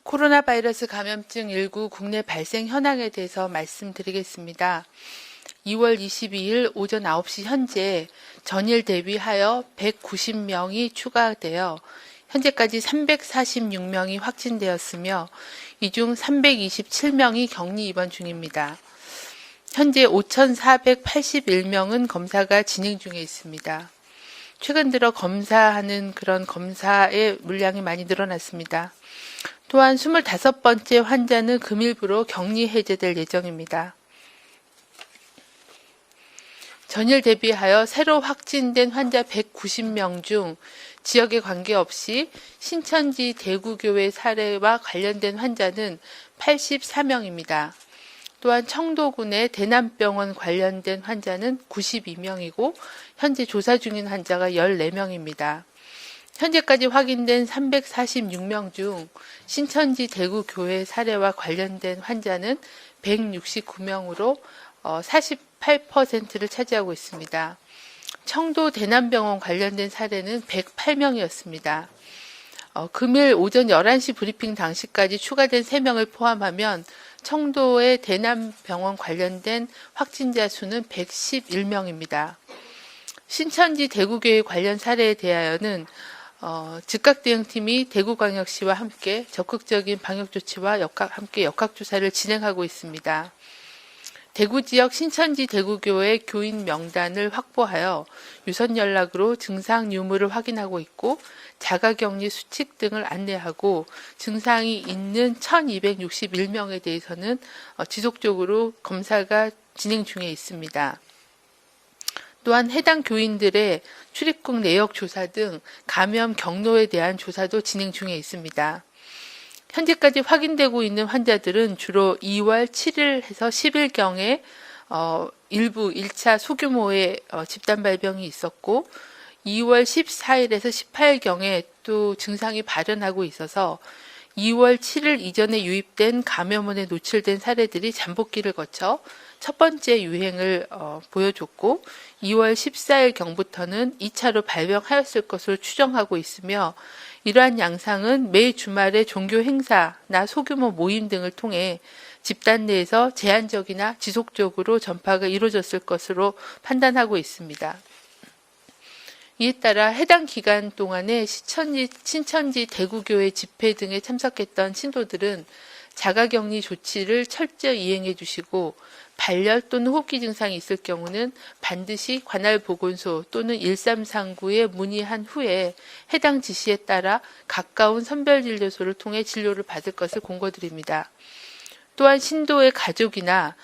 코로나 바이러스 감염증 19 국내 발생 현황에 대해서 말씀드리겠습니다. 2월 22일 오전 9시 현재 전일 대비하여 190명이 추가되어 현재까지 346명이 확진되었으며 이 중 327명이 격리 입원 중입니다. 현재 5,481명은 검사가 진행 중에 있습니다. 최근 들어 검사하는 그런 검사의 물량이 많이 늘어났습니다. 또한 25번째 환자는 금일부로 격리 해제될 예정입니다. 전일 대비하여 새로 확진된 환자 190명 중 지역에 관계없이 신천지 대구교회 사례와 관련된 환자는 84명입니다. 또한 청도군의 대남병원 관련된 환자는 92명이고 현재 조사 중인 환자가 14명입니다. 현재까지 확인된 346명 중 신천지 대구교회 사례와 관련된 환자는 169명으로 48%를 차지하고 있습니다. 청도 대남병원 관련된 사례는 108명이었습니다. 금일 오전 11시 브리핑 당시까지 추가된 3명을 포함하면 청도의 대남병원 관련된 확진자 수는 111명입니다. 신천지 대구교회 관련 사례에 대하여는 즉각대응팀이 대구광역시와 함께 적극적인 방역조치와 함께 역학조사를 진행하고 있습니다. 대구 지역 신천지 대구교회 교인 명단을 확보하여 유선 연락으로 증상 유무를 확인하고 있고 자가격리 수칙 등을 안내하고 증상이 있는 1261명에 대해서는 지속적으로 검사가 진행 중에 있습니다. 또한 해당 교인들의 출입국 내역 조사 등 감염 경로에 대한 조사도 진행 중에 있습니다. 현재까지 확인되고 있는 환자들은 주로 2월 7일에서 10일경에 일부 1차 소규모의 집단 발병이 있었고 2월 14일에서 18일경에 또 증상이 발현하고 있어서 2월 7일 이전에 유입된 감염원에 노출된 사례들이 잠복기를 거쳐 첫 번째 유행을 보여줬고 2월 14일경부터는 2차로 발병하였을 것으로 추정하고 있으며 이러한 양상은 매 주말의 종교 행사나 소규모 모임 등을 통해 집단 내에서 제한적이나 지속적으로 전파가 이루어졌을 것으로 판단하고 있습니다. 이에 따라 해당 기간 동안에 신천지 대구교회 집회 등에 참석했던 신도들은 자가격리 조치를 철저히 이행해 주시고 발열 또는 호흡기 증상이 있을 경우는 반드시 관할 보건소 또는 1339에 문의한 후에 해당 지시에 따라 가까운 선별진료소를 통해 진료를 받을 것을 공고드립니다. 또한 신도의 가족이나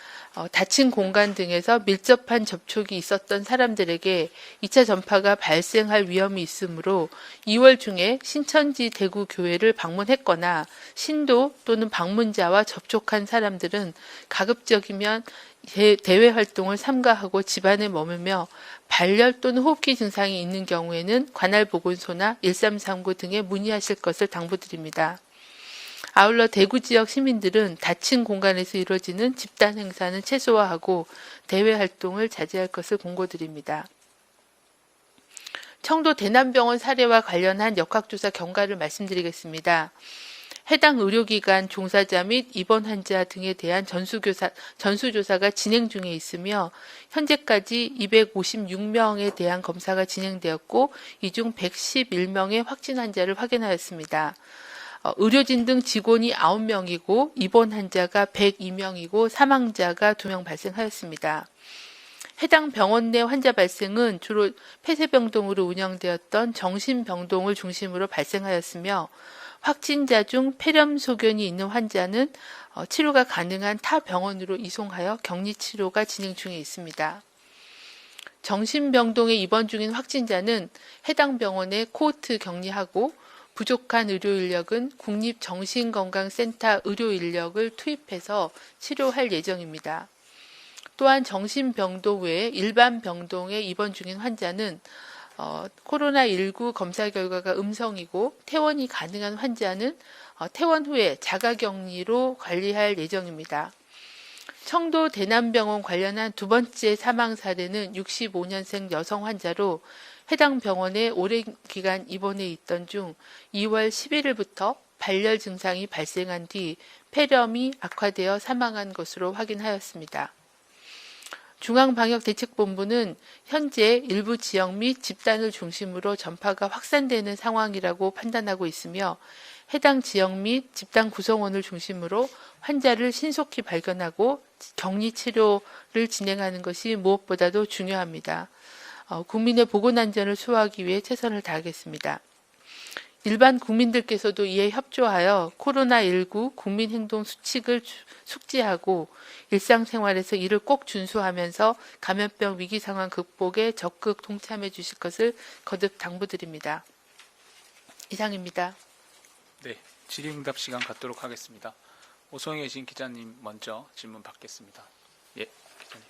닫힌 공간 등에서 밀접한 접촉이 있었던 사람들에게 2차 전파가 발생할 위험이 있으므로 2월 중에 신천지 대구교회를 방문했거나 신도 또는 방문자와 접촉한 사람들은 가급적이면 대외 활동을 삼가하고 집안에 머물며 발열 또는 호흡기 증상이 있는 경우에는 관할 보건소나 1339 등에 문의하실 것을 당부드립니다. 아울러 대구 지역 시민들은 닫힌 공간에서 이루어지는 집단 행사는 최소화하고 대외 활동을 자제할 것을 공고드립니다. 청도 대남병원 사례와 관련한 역학조사 경과를 말씀드리겠습니다. 해당 의료기관 종사자 및 입원 환자 등에 대한 전수조사가 진행 중에 있으며 현재까지 256명에 대한 검사가 진행되었고 이 중 111명의 확진 환자를 확인하였습니다. 의료진 등 직원이 9명이고 입원 환자가 102명이고 사망자가 2명 발생하였습니다. 해당 병원 내 환자 발생은 주로 폐쇄병동으로 운영되었던 정신병동을 중심으로 발생하였으며 확진자 중 폐렴소견이 있는 환자는 치료가 가능한 타 병원으로 이송하여 격리치료가 진행 중에 있습니다. 정신병동에 입원 중인 확진자는 해당 병원에 코호트 격리하고 부족한 의료 인력은 국립정신건강센터 의료 인력을 투입해서 치료할 예정입니다. 또한 정신병동 외에 일반 병동에 입원 중인 환자는 코로나19 검사 결과가 음성이고 퇴원이 가능한 환자는 퇴원 후에 자가격리로 관리할 예정입니다. 청도 대남병원 관련한 두 번째 사망 사례는 65년생 여성 환자로 해당 병원에 오랜 기간 입원해 있던 중 2월 11일부터 발열 증상이 발생한 뒤 폐렴이 악화되어 사망한 것으로 확인하였습니다. 중앙방역대책본부는 현재 일부 지역 및 집단을 중심으로 전파가 확산되는 상황이라고 판단하고 있으며 해당 지역 및 집단 구성원을 중심으로 환자를 신속히 발견하고 격리 치료를 진행하는 것이 무엇보다도 중요합니다. 국민의 보건안전을 수호하기 위해 최선을 다하겠습니다. 일반 국민들께서도 이에 협조하여 코로나19 국민행동 수칙을 숙지하고 일상생활에서 이를 꼭 준수하면서 감염병 위기 상황 극복에 적극 동참해 주실 것을 거듭 당부드립니다. 이상입니다. 네, 질의응답 시간 갖도록 하겠습니다. 오송에 계신 기자님 먼저 질문 받겠습니다. 예, 기자님.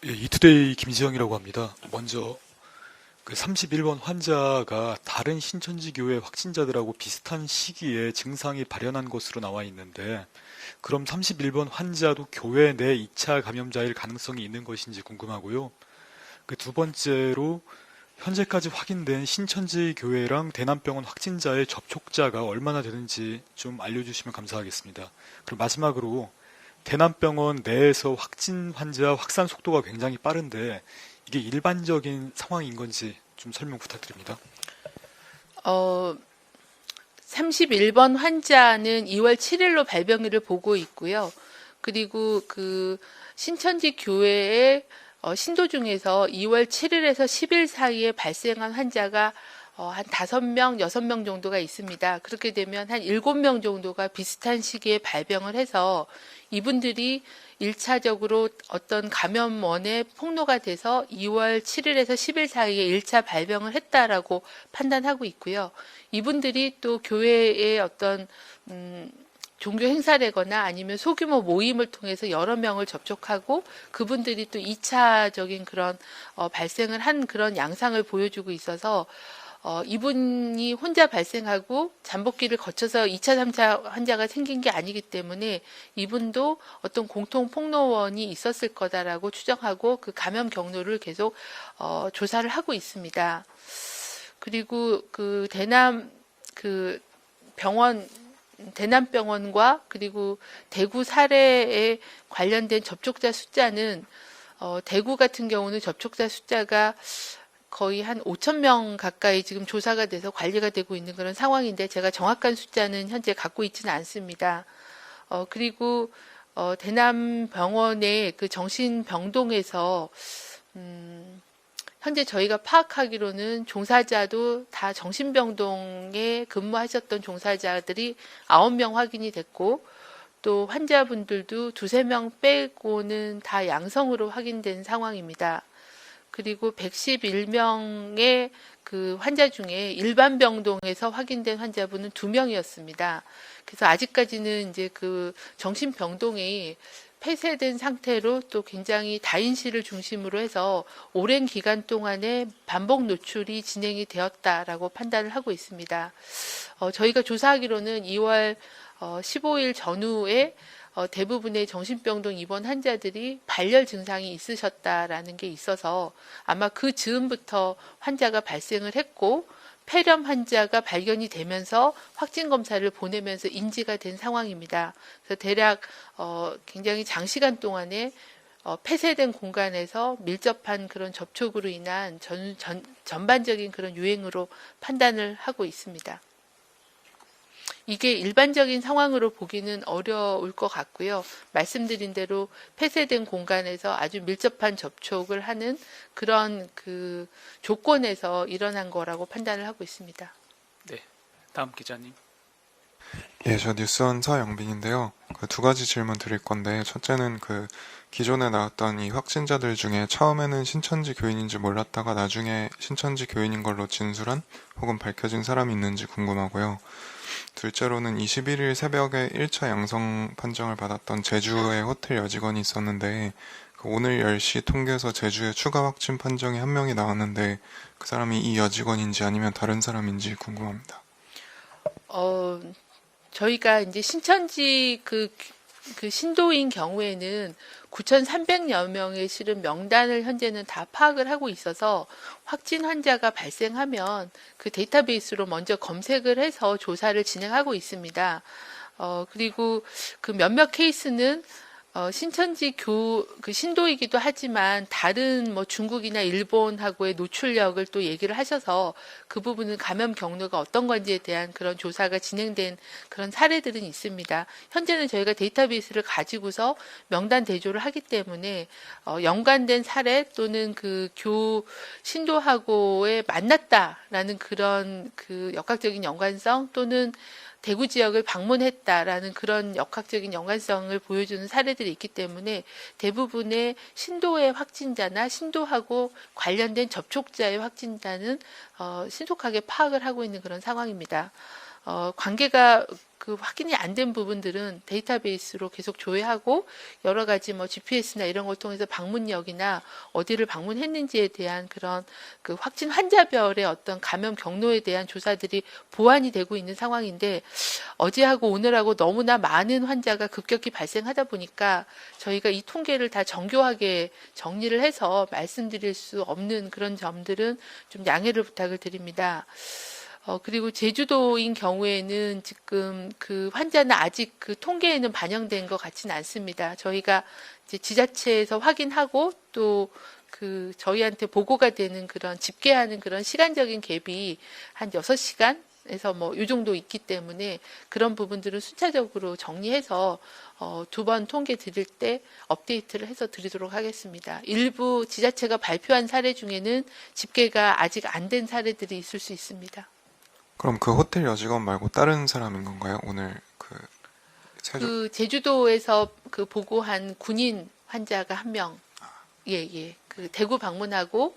예, 이투데이 김지영이라고 합니다. 먼저 그 31번 환자가 다른 신천지 교회 확진자들하고 비슷한 시기에 증상이 발현한 것으로 나와 있는데, 그럼 31번 환자도 교회 내 2차 감염자일 가능성이 있는 것인지 궁금하고요. 그 두 번째로 현재까지 확인된 신천지 교회랑 대남병원 확진자의 접촉자가 얼마나 되는지 좀 알려주시면 감사하겠습니다. 그리고 마지막으로 대남병원 내에서 확진 환자 확산 속도가 굉장히 빠른데 이게 일반적인 상황인 건지 좀 설명 부탁드립니다. 31번 환자는 2월 7일로 발병일을 보고 있고요. 그리고 그 신천지 교회의 신도 중에서 2월 7일에서 10일 사이에 발생한 환자가 한 5명, 6명 정도가 있습니다. 그렇게 되면 한 7명 정도가 비슷한 시기에 발병을 해서 이분들이 1차적으로 어떤 감염원의 폭로가 돼서 2월 7일에서 10일 사이에 1차 발병을 했다라고 판단하고 있고요. 이분들이 또 교회의 어떤 종교 행사라거나 아니면 소규모 모임을 통해서 여러 명을 접촉하고 그분들이 또 2차적인 그런 발생을 한 그런 양상을 보여주고 있어서 이분이 혼자 발생하고 잠복기를 거쳐서 2차, 3차 환자가 생긴 게 아니기 때문에 이분도 어떤 공통 폭로원이 있었을 거다라고 추정하고 그 감염 경로를 계속 조사를 하고 있습니다. 그리고 그 대남병원과 그리고 대구 사례에 관련된 접촉자 숫자는 대구 같은 경우는 접촉자 숫자가 거의 한 5,000명 가까이 지금 조사가 돼서 관리가 되고 있는 그런 상황인데 제가 정확한 숫자는 현재 갖고 있지는 않습니다. 그리고 대남병원의 그 정신병동에서 현재 저희가 파악하기로는 종사자도 다 정신병동에 근무하셨던 종사자들이 9명 확인이 됐고 또 환자분들도 2-3명 빼고는 다 양성으로 확인된 상황입니다. 그리고 111명의 그 환자 중에 일반 병동에서 확인된 환자분은 2명이었습니다. 그래서 아직까지는 이제 그 정신병동이 폐쇄된 상태로 또 굉장히 다인실을 중심으로 해서 오랜 기간 동안에 반복 노출이 진행이 되었다라고 판단을 하고 있습니다. 저희가 조사하기로는 2월 15일 전후에 대부분의 정신병동 입원 환자들이 발열 증상이 있으셨다라는 게 있어서 아마 그 즈음부터 환자가 발생을 했고 폐렴 환자가 발견이 되면서 확진 검사를 보내면서 인지가 된 상황입니다. 그래서 대략 굉장히 장시간 동안에 폐쇄된 공간에서 밀접한 그런 접촉으로 인한 전반적인 그런 유행으로 판단을 하고 있습니다. 이게 일반적인 상황으로 보기는 어려울 것 같고요. 말씀드린 대로 폐쇄된 공간에서 아주 밀접한 접촉을 하는 그런 그 조건에서 일어난 거라고 판단을 하고 있습니다. 네, 다음 기자님. 예, 저 뉴스원 서영빈인데요. 그 두 가지 질문 드릴 건데, 첫째는 그 기존에 나왔던 이 확진자들 중에 처음에는 신천지 교인인지 몰랐다가 나중에 신천지 교인인 걸로 진술한 혹은 밝혀진 사람이 있는지 궁금하고요. 둘째로는 21일 새벽에 1차 양성 판정을 받았던 제주의 호텔 여직원이 있었는데 그 오늘 10시 통계에서 제주에 추가 확진 판정이 한 명이 나왔는데 그 사람이 이 여직원인지 아니면 다른 사람인지 궁금합니다. 저희가 이제 신천지 그 그 신도인 경우에는 9,300여 명의 실은 명단을 현재는 다 파악을 하고 있어서 확진 환자가 발생하면 그 데이터베이스로 먼저 검색을 해서 조사를 진행하고 있습니다. 그리고 그 몇몇 케이스는 신천지 그 신도이기도 하지만 다른 뭐 중국이나 일본하고의 노출력을 또 얘기를 하셔서 그 부분은 감염 경로가 어떤 건지에 대한 그런 조사가 진행된 그런 사례들은 있습니다. 현재는 저희가 데이터베이스를 가지고서 명단 대조를 하기 때문에 연관된 사례 또는 그 신도하고의 만났다라는 그런 그 역학적인 연관성 또는 대구 지역을 방문했다라는 그런 역학적인 연관성을 보여주는 사례들이 있기 때문에 대부분의 신도의 확진자나 신도하고 관련된 접촉자의 확진자는 신속하게 파악을 하고 있는 그런 상황입니다. 관계가 그 확인이 안 된 부분들은 데이터베이스로 계속 조회하고 여러 가지 뭐 GPS나 이런 걸 통해서 방문역이나 어디를 방문했는지에 대한 그런 그 확진 환자별의 어떤 감염 경로에 대한 조사들이 보완이 되고 있는 상황인데 어제하고 오늘하고 너무나 많은 환자가 급격히 발생하다 보니까 저희가 이 통계를 다 정교하게 정리를 해서 말씀드릴 수 없는 그런 점들은 좀 양해를 부탁을 드립니다. 그리고 제주도인 경우에는 지금 그 환자는 아직 그 통계에는 반영된 것 같지는 않습니다. 저희가 이제 지자체에서 확인하고 또 그 저희한테 보고가 되는 그런 집계하는 그런 시간적인 갭이 한 6시간에서 뭐 이 정도 있기 때문에 그런 부분들은 순차적으로 정리해서 두 번 통계 드릴 때 업데이트를 해서 드리도록 하겠습니다. 일부 지자체가 발표한 사례 중에는 집계가 아직 안 된 사례들이 있을 수 있습니다. 그럼 그 호텔 여직원 말고 다른 사람인 건가요? 오늘 그 제주도에서 그 보고한 군인 환자가 한 명, 예. 그 대구 방문하고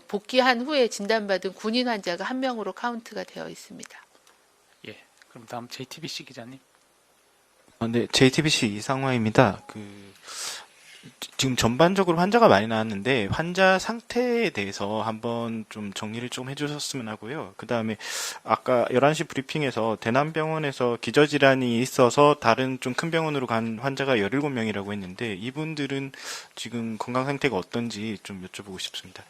복귀한 후에 진단받은 군인 환자가 한 명으로 카운트가 되어 있습니다. 예. 그럼 다음 JTBC 기자님. 네, JTBC 이상화입니다. 지금 전반적으로 환자가 많이 나왔는데 환자 상태에 대해서 한번 좀 정리를 좀 해주셨으면 하고요. 그 다음에 아까 11시 브리핑에서 대남병원에서 기저질환이 있어서 다른 좀 큰 병원으로 간 환자가 17명이라고 했는데 이분들은 지금 건강 상태가 어떤지 좀 여쭤보고 싶습니다.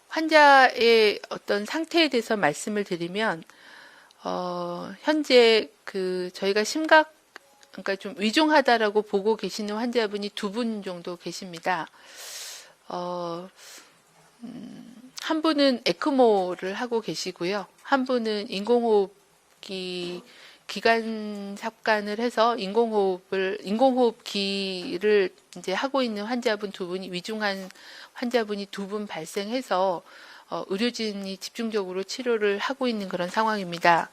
환자의 어떤 상태에 대해서 말씀을 드리면 현재 저희가 그러니까 좀 위중하다라고 보고 계시는 환자분이 2분 정도 계십니다. 한 분은 에크모를 하고 계시고요. 한 분은 인공호흡기 기관 삽관을 해서 인공호흡기를 이제 하고 있는 환자분 2분이 위중한 환자분이 2분 발생해서 의료진이 집중적으로 치료를 하고 있는 그런 상황입니다.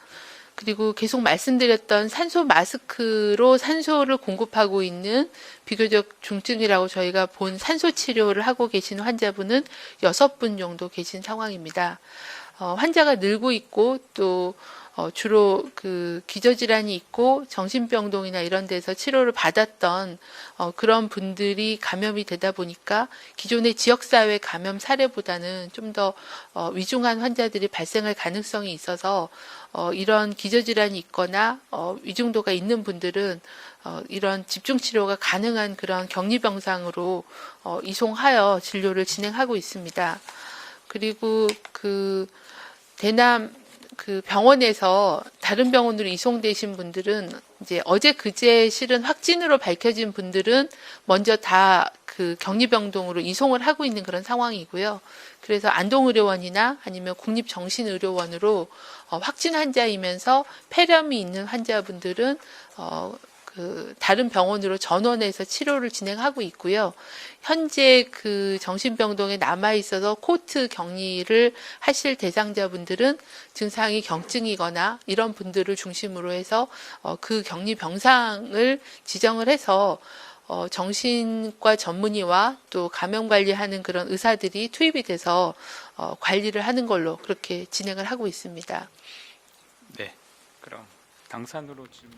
그리고 계속 말씀드렸던 산소 마스크로 산소를 공급하고 있는 비교적 중증이라고 저희가 본 산소 치료를 하고 계신 환자분은 6분 정도 계신 상황입니다. 환자가 늘고 있고 또 주로 그 기저질환이 있고 정신병동이나 이런 데서 치료를 받았던 그런 분들이 감염이 되다 보니까 기존의 지역사회 감염 사례보다는 좀 더 위중한 환자들이 발생할 가능성이 있어서 이런 기저질환이 있거나 위중도가 있는 분들은 이런 집중치료가 가능한 그런 격리병상으로 이송하여 진료를 진행하고 있습니다. 그리고 대남 병원에서 다른 병원으로 이송되신 분들은 이제 어제 그제 실은 확진으로 밝혀진 분들은 먼저 다 그 격리병동으로 이송을 하고 있는 그런 상황이고요. 그래서 안동의료원이나 아니면 국립정신의료원으로 확진 환자이면서 폐렴이 있는 환자분들은 다른 병원으로 전원해서 치료를 진행하고 있고요. 현재 그 정신병동에 남아 있어서 코트 격리를 하실 대상자분들은 증상이 경증이거나 이런 분들을 중심으로 해서 그 격리 병상을 지정을 해서 정신과 전문의와 또 감염 관리하는 그런 의사들이 투입이 돼서 관리를 하는 걸로 그렇게 진행을 하고 있습니다. 네. 그럼 당산으로 질문